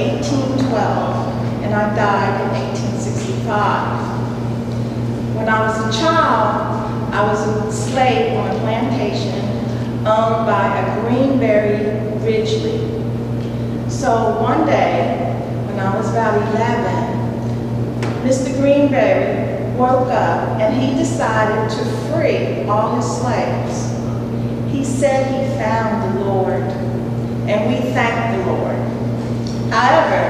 1812, and I died in 1865. When I was a child, I was a slave on a plantation owned by a Greenberry Ridgely. So one day, when I was about 11, Mr. Greenberry woke up and he decided to free all his slaves. He said he found the Lord, and we thank the Lord. However,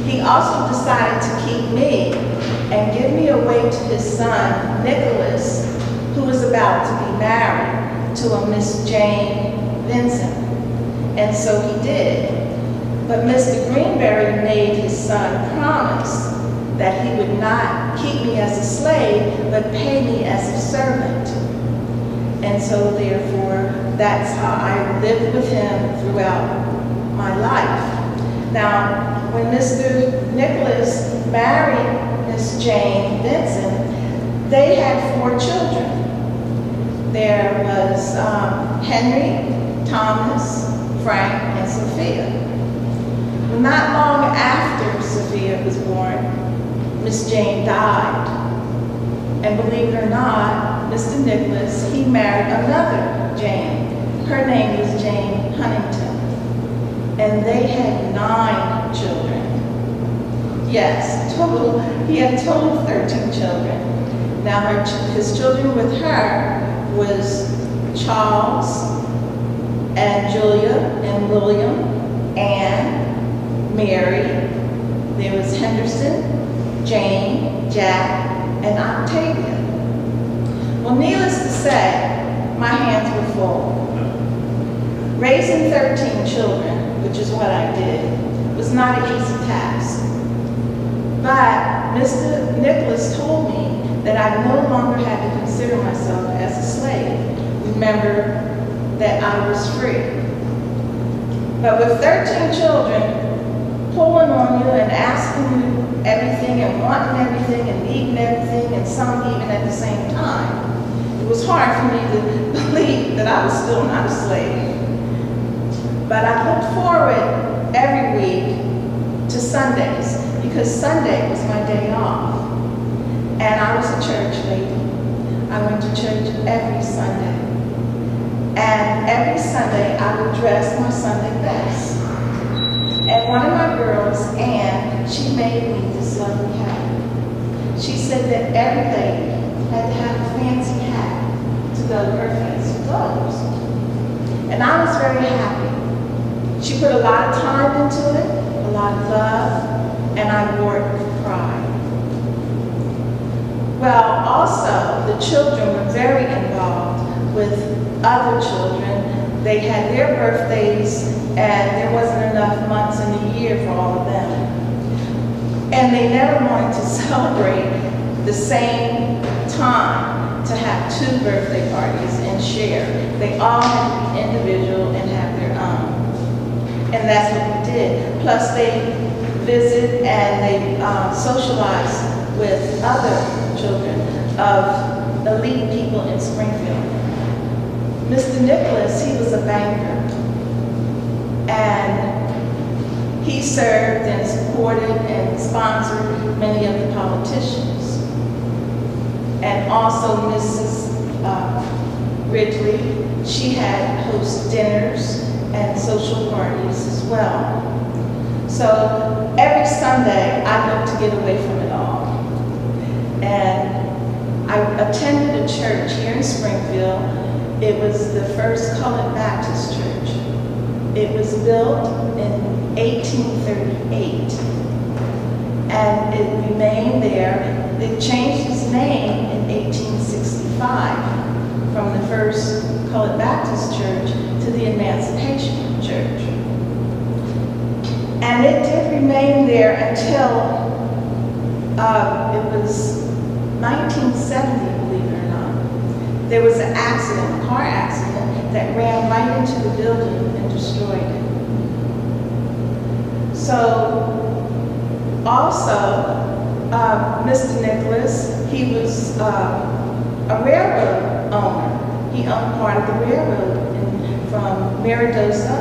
he also decided to keep me and give me away to his son, Nicholas, who was about to be married to a Miss Jane Vincent. And so he did. But Mr. Greenberry made his son promise that he would not keep me as a slave, but pay me as a servant. And so therefore, that's how I lived with him throughout my life. Now, when Mr. Nicholas married Miss Jane Vincent, they had 4 children. There was Henry, Thomas, Frank, and Sophia. Not long after Sophia was born, Miss Jane died. And believe it or not, Mr. Nicholas, he married another Jane. Her name was Jane Huntington. And they had 9 children. Yes, he had total 13 children. Now his children with her was Charles and Julia and William, Anne, Mary. There was Henderson, Jane, Jack, and Octavia. Well, needless to say, my hands were full. Raising 13 children, which is what I did, was not an easy task. But Mr. Nicholas told me that I no longer had to consider myself as a slave. Remember that I was free. But with 13 children pulling on you and asking you everything and wanting everything and needing everything, and some even at the same time, it was hard for me to believe that I was still not a slave. But I looked forward every week to Sundays, because Sunday was my day off. And I was a church lady. I went to church every Sunday. And every Sunday I would dress my Sunday best. And one of my girls, Anne, she made me this lovely hat. She said that every lady had to have a fancy hat to go to her fancy clothes. And I was very happy. She put a lot of time into it, a lot of love, and I wore it with pride. Well, also, the children were very involved with other children. They had their birthdays, and there wasn't enough months in the year for all of them. And they never wanted to celebrate the same time to have 2 birthday parties and share. They all had to be individual and have their own. And that's what we did. Plus, they visit and they socialize with other children of elite people in Springfield. Mr. Nicholas, he was a banker. And he served and supported and sponsored many of the politicians. And also Mrs. Ridgely, she had host dinners and social parties as well. So every Sunday, I looked to get away from it all. And I attended a church here in Springfield. It was the first Colored Baptist church. It was built in 1838, and it remained there. It changed its name in 1865 from the first Colored Baptist church to the Emancipation Church. And it did remain there until it was 1970, believe it or not. There was an accident, a car accident, that ran right into the building and destroyed it. So, also, Mr. Nicholas, he was a railroad owner. He owned part of the railroad from Maridosa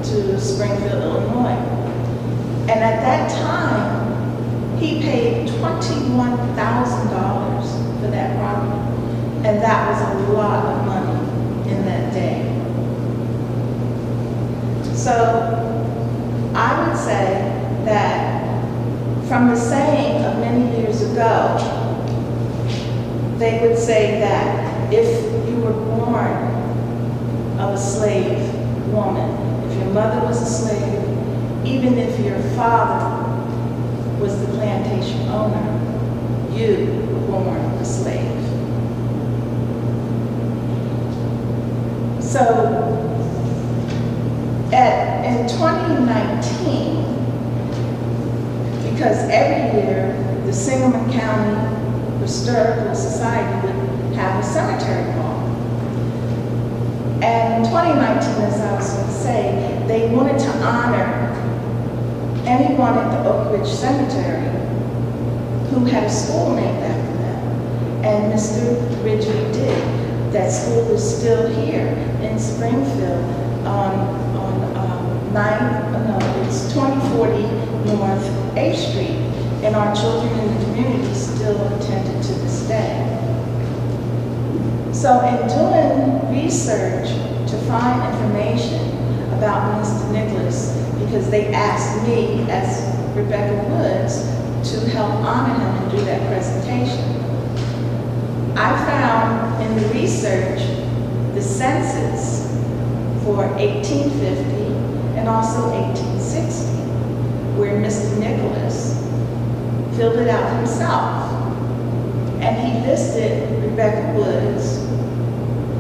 to Springfield, Illinois. And at that time, he paid $21,000 for that property. And that was a lot of money in that day. So I would say that from the saying of many years ago, they would say that if you were born of a slave woman, if your mother was a slave, even if your father was the plantation owner, you were born a slave. So in 2019, because every year the Sangamon County Historical Society would have a cemetery ball. And in 2019, as I was going to say, they wanted to honor anyone at the Oak Ridge Cemetery who had a school named after them. And Mr. Ridgely did. That school is still here in Springfield it's 2040 North A Street. And our children in the community still attend it to this day. So in doing research to find information about Mr. Nicholas, because they asked me as Rebecca Woods to help honor him and do that presentation, I found in the research the census for 1850 and also 1860, where Mr. Nicholas filled it out himself. And he listed Rebecca Woods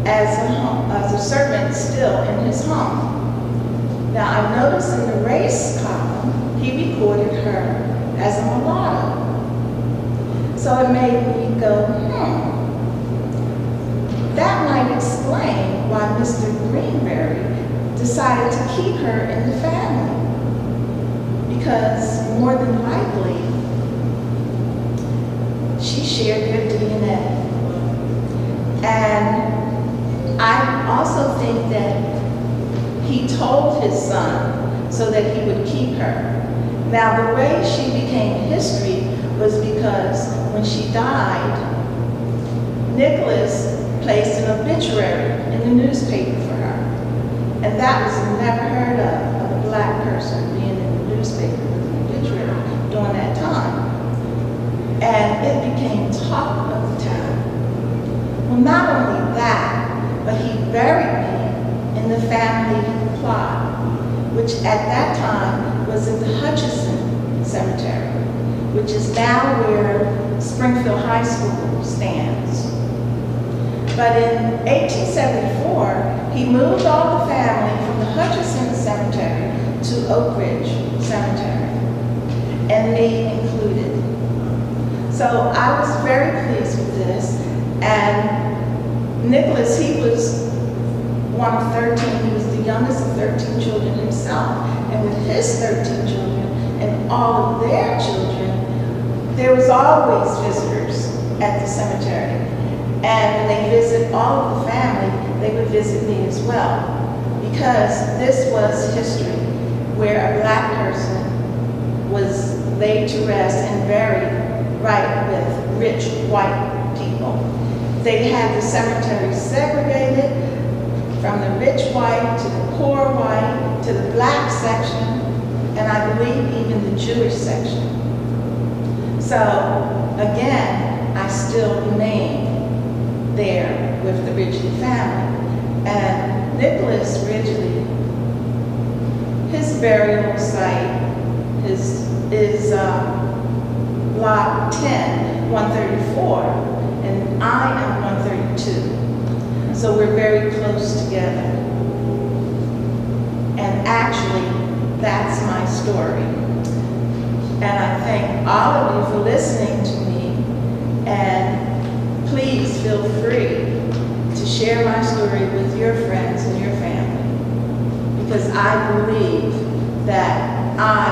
as a servant still in his home. Now I noticed in the race column, he recorded her as a mulatto. So it made me go, that might explain why Mr. Greenberry decided to keep her in the family. Because more than likely, she shared their DNA. And I also think that he told his son so that he would keep her. Now, the way she became history was because when she died, Nicholas placed an obituary in the newspaper for her. And that was never heard of a black person being in the newspaper with an obituary during that time. And it became talk of the town. Well, not only that, but he buried me in the family plot, which at that time was in the Hutchinson Cemetery, which is now where Springfield High School stands. But in 1874, he moved all the family from the Hutchinson Cemetery to Oak Ridge Cemetery, and me included. So I was very pleased with this, and Nicholas, he was one of 13. He was the youngest of 13 children himself, and with his 13 children and all of their children, there was always visitors at the cemetery. And when they visit all of the family, they would visit me as well, because this was history where a black person was laid to rest and buried right with rich white people. They had the cemetery segregated from the rich white to the poor white to the black section, and I believe even the Jewish section. So again, I still remain there with the Ridgely family. And Nicholas Ridgely, his burial site is block 10, 134, and I am 132. So we're very close together. And actually, that's my story. And I thank all of you for listening to me, and please feel free to share my story with your friends and your family, because I believe that I